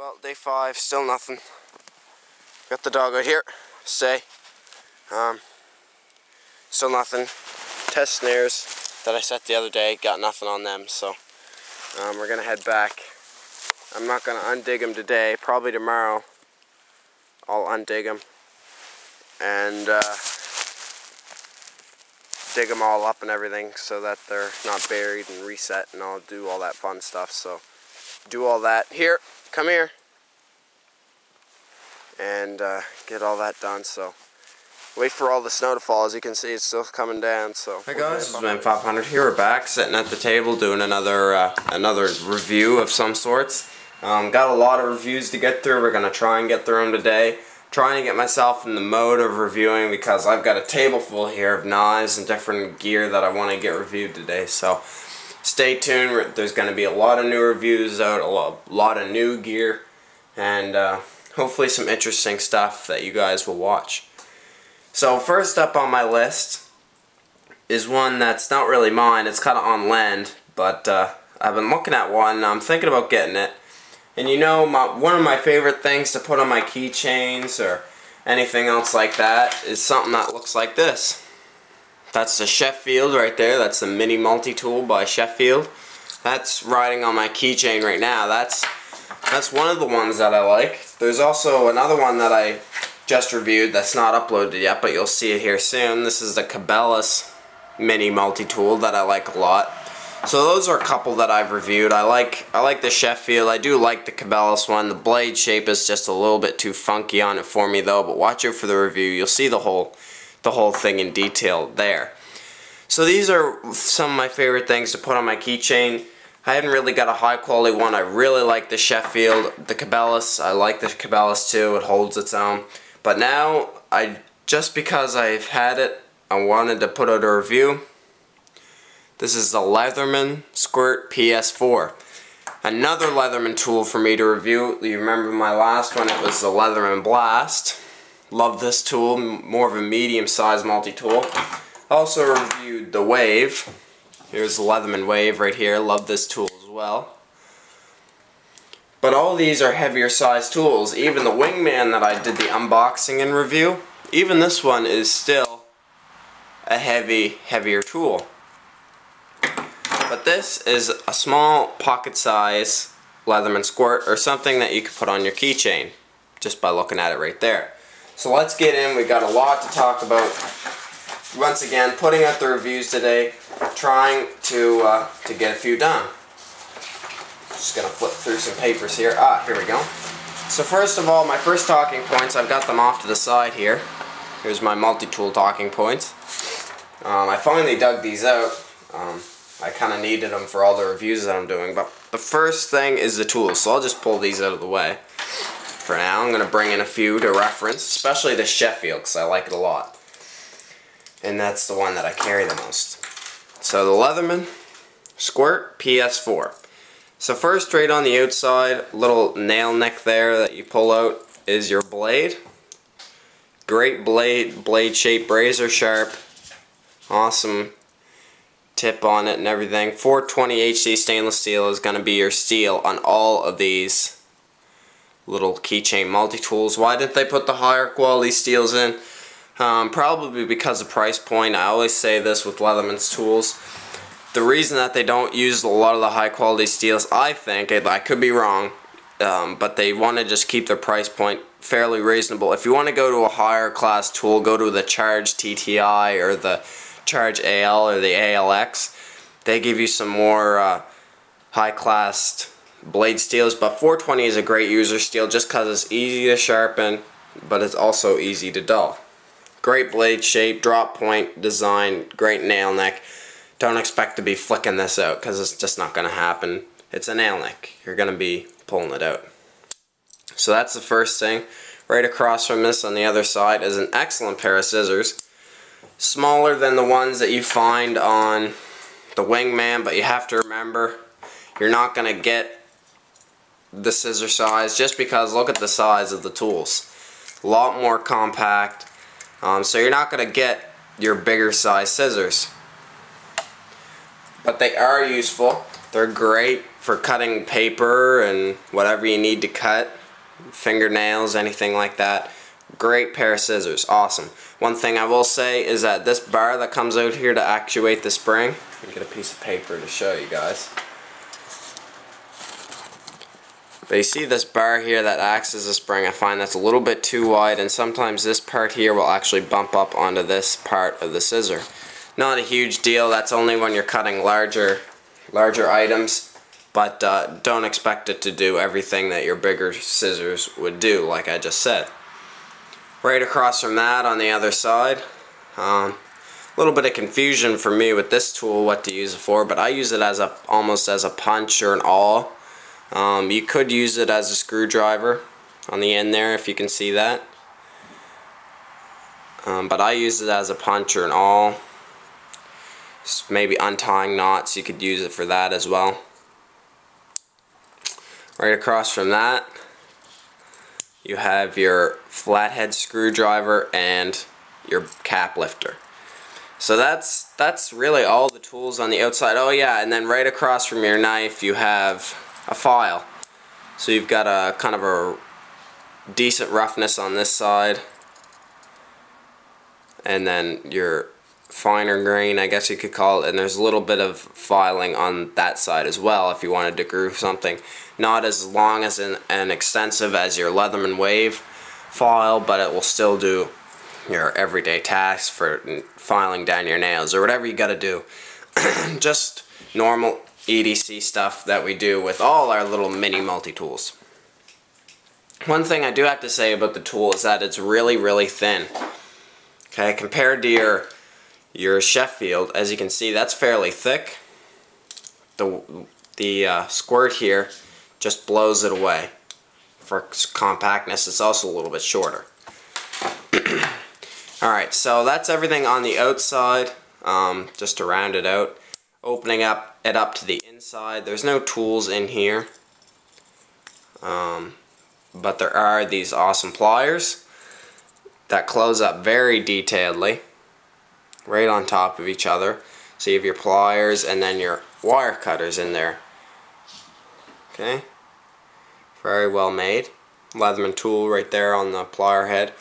Well, day 5, still nothing. Got the dog out here. Stay. Still nothing. Test snares that I set the other day, got nothing on them, so we're gonna head back. I'm not gonna undig them today. Probably tomorrow I'll undig them and dig them all up and everything so that they're not buried and reset, and I'll do all that fun stuff. So do all that here. Come here. And get all that done. So wait for all the snow to fall. As you can see, it's still coming down. So hey guys, it's Man 500 here. We're back, sitting at the table doing another review of some sorts. Got a lot of reviews to get through. We're gonna try and get through them today. Trying to get myself in the mode of reviewing because I've got a table full here of knives and different gear that I want to get reviewed today. So stay tuned. There's going to be a lot of new reviews out, a lot of new gear, and hopefully some interesting stuff that you guys will watch. So first up on my list is one that's not really mine. It's kind of on land, but I've been looking at one and I'm thinking about getting it. And you know, one of my favorite things to put on my keychains or anything else like that is something that looks like this. That's the Sheffield right there. That's the mini multi-tool by Sheffield. That's riding on my keychain right now. That's one of the ones that I like. There's also another one that I just reviewed that's not uploaded yet, but you'll see it here soon. This is the Cabela's mini multi-tool that I like a lot. So those are a couple that I've reviewed. I like the Sheffield. I do like the Cabela's one. The blade shape is just a little bit too funky on it for me though, but watch out for the review. You'll see the whole thing in detail there. So these are some of my favorite things to put on my keychain. I haven't really got a high quality one. I really like the Sheffield. The Cabela's, I like the Cabela's too. It holds its own. But now, just because I've had it, I wanted to put out a review. This is the Leatherman Squirt PS4. Another Leatherman tool for me to review. You remember my last one, it was the Leatherman Blast. Love this tool, more of a medium-sized multi-tool. Also reviewed the Wave. Here's the Leatherman Wave right here. Love this tool as well. But all these are heavier sized tools. Even the Wingman that I did the unboxing and review, even this one is still a heavier tool. But this is a small pocket size Leatherman Squirt, or something that you could put on your keychain just by looking at it right there. So let's get in. We got a lot to talk about. Once again, putting out the reviews today, trying to get a few done. Just gonna flip through some papers here. Here we go. So first of all, my first talking points, I've got them off to the side here. Here's my multi-tool talking points. I finally dug these out. I kind of needed them for all the reviews that I'm doing, but the first thing is the tools, so I'll just pull these out of the way. For now, I'm going to bring in a few to reference, especially the Sheffield, because I like it a lot. And that's the one that I carry the most. So the Leatherman Squirt PS4. So first, right on the outside, little nail neck there that you pull out is your blade. Great blade shape, razor sharp, awesome tip on it and everything. 420 HC stainless steel is going to be your steel on all of these little keychain multi-tools. Why didn't they put the higher quality steels in? Probably because of price point. I always say this with Leatherman's tools. The reason that they don't use a lot of the high quality steels, I think, I could be wrong, but they want to just keep their price point fairly reasonable. If you want to go to a higher class tool, go to the Charge TTI or the Charge AL or the ALX. They give you some more high class blade steels, but 420 is a great user steel just because it's easy to sharpen, but it's also easy to dull. Great blade shape, drop point design, great nail neck. Don't expect to be flicking this out because it's just not going to happen. It's a nail neck. You're going to be pulling it out. So that's the first thing. Right across from this on the other side is an excellent pair of scissors. Smaller than the ones that you find on the Wingman, but you have to remember you're not going to get the scissor size just because look at the size of the tools. A lot more compact, so you're not going to get your bigger size scissors. But they are useful. They're great for cutting paper and whatever you need to cut, fingernails, anything like that. Great pair of scissors, awesome. One thing I will say is that this bar that comes out here to actuate the spring, let me get a piece of paper to show you guys. But you see this bar here that acts as a spring, I find that's a little bit too wide, and sometimes this part here will actually bump up onto this part of the scissor. Not a huge deal, that's only when you're cutting larger items, but don't expect it to do everything that your bigger scissors would do, like I just said. Right across from that on the other side, a little bit of confusion for me with this tool, what to use it for, but I use it as almost as a punch or an awl. You could use it as a screwdriver on the end there, if you can see that. But I use it as a punch or an awl. Maybe untying knots, you could use it for that as well. Right across from that, you have your flathead screwdriver and your cap lifter. So that's really all the tools on the outside. Oh yeah, and then right across from your knife you have a file. So you've got a kind of a decent roughness on this side, and then your finer grain, I guess you could call it, and there's a little bit of filing on that side as well if you wanted to groove something. Not as long as and extensive as your Leatherman Wave file, but it will still do your everyday tasks for filing down your nails or whatever you gotta do. Just normal EDC stuff that we do with all our little mini multi-tools. One thing I do have to say about the tool is that it's really thin. Okay, compared to your Sheffield, as you can see, that's fairly thick. The squirt here just blows it away. For compactness, it's also a little bit shorter. Alright, so that's everything on the outside, just to round it out. Opening it up to the inside, there's no tools in here, but there are these awesome pliers that close up very detailedly, right on top of each other. So you have your pliers and then your wire cutters in there. Okay, very well made. Leatherman tool right there on the plier head.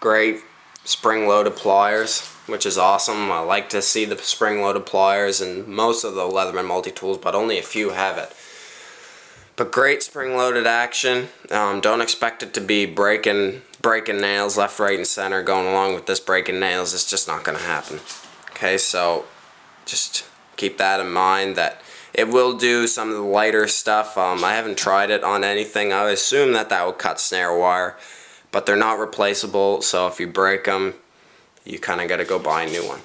Great spring-loaded pliers, which is awesome. I like to see the spring-loaded pliers in most of the Leatherman multi-tools, but only a few have it. But great spring-loaded action. Don't expect it to be breaking nails left, right, and center. Going along with this breaking nails, it's just not going to happen. Okay, so just keep that in mind, that it will do some of the lighter stuff. I haven't tried it on anything. I would assume that would cut snare wire, but they're not replaceable, so if you break them, you kind of got to go buy a new one.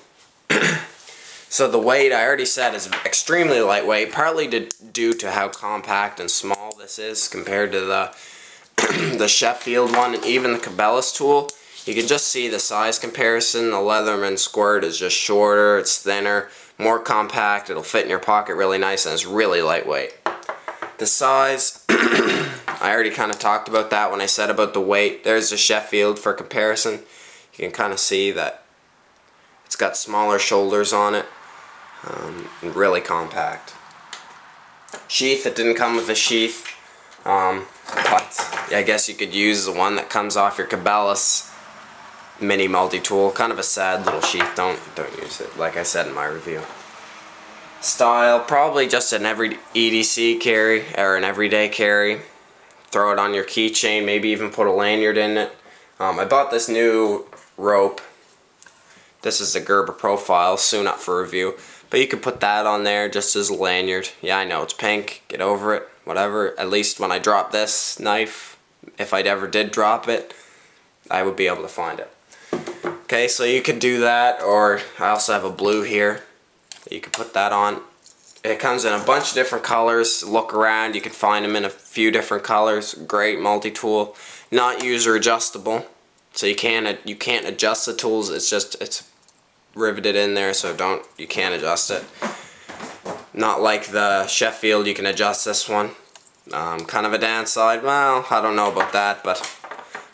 So the weight, I already said, is extremely lightweight, partly due to how compact and small this is compared to the Sheffield one, and even the Cabela's tool. You can just see the size comparison. The Leatherman Squirt is just shorter, it's thinner, more compact, it'll fit in your pocket really nice, and it's really lightweight. The size, I already kind of talked about that when I said about the weight. There's the Sheffield for comparison. You can kind of see that it's got smaller shoulders on it, and really compact. Sheath, it didn't come with a sheath, but I guess you could use the one that comes off your Cabela's mini multi-tool. Kind of a sad little sheath. Don't use it, like I said in my review. Style, probably just an every EDC carry or an everyday carry. Throw it on your keychain, maybe even put a lanyard in it. I bought this new rope. This is the Gerber Profile, soon up for review. But you could put that on there just as a lanyard. Yeah, I know, it's pink. Get over it. Whatever. At least when I drop this knife, if I ever did drop it, I would be able to find it. Okay, so you could do that, or I also have a blue here. You could put that on. It comes in a bunch of different colors. Look around, you can find them in a few different colors. Great multi-tool. Not user adjustable, so you can't adjust the tools. It's riveted in there, so you can't adjust it. Not like the Sheffield, you can adjust this one. Kind of a downside. Well, I don't know about that, but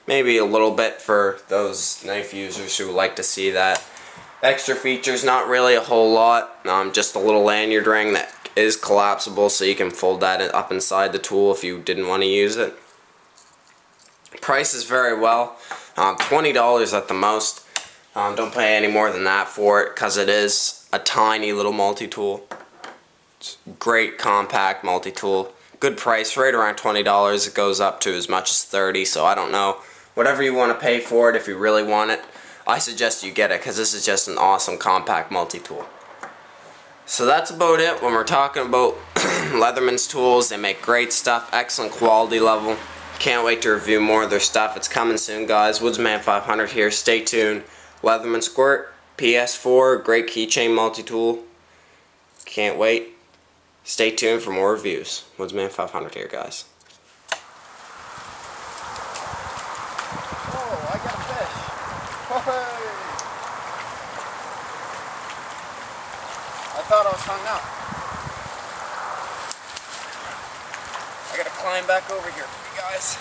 maybe a little bit for those knife users who like to see that. Extra features, not really a whole lot. Just a little lanyard ring that is collapsible, so you can fold that up inside the tool if you didn't want to use it. Price is very well, $20 at the most. Don't pay any more than that for it because it is a tiny little multi-tool. It's great compact multi-tool. Good price, right around $20. It goes up to as much as $30, so I don't know. Whatever you want to pay for it, if you really want it, I suggest you get it because this is just an awesome compact multi-tool. So that's about it when we're talking about Leatherman's tools. They make great stuff, excellent quality level. Can't wait to review more of their stuff. It's coming soon, guys. Woodsman 500 here. Stay tuned. Leatherman Squirt PS4, great keychain multi-tool. Can't wait. Stay tuned for more reviews. Woodsman 500 here, guys. Oh, I got a fish. Hey. I thought I was hung up. I gotta climb back over here for you guys.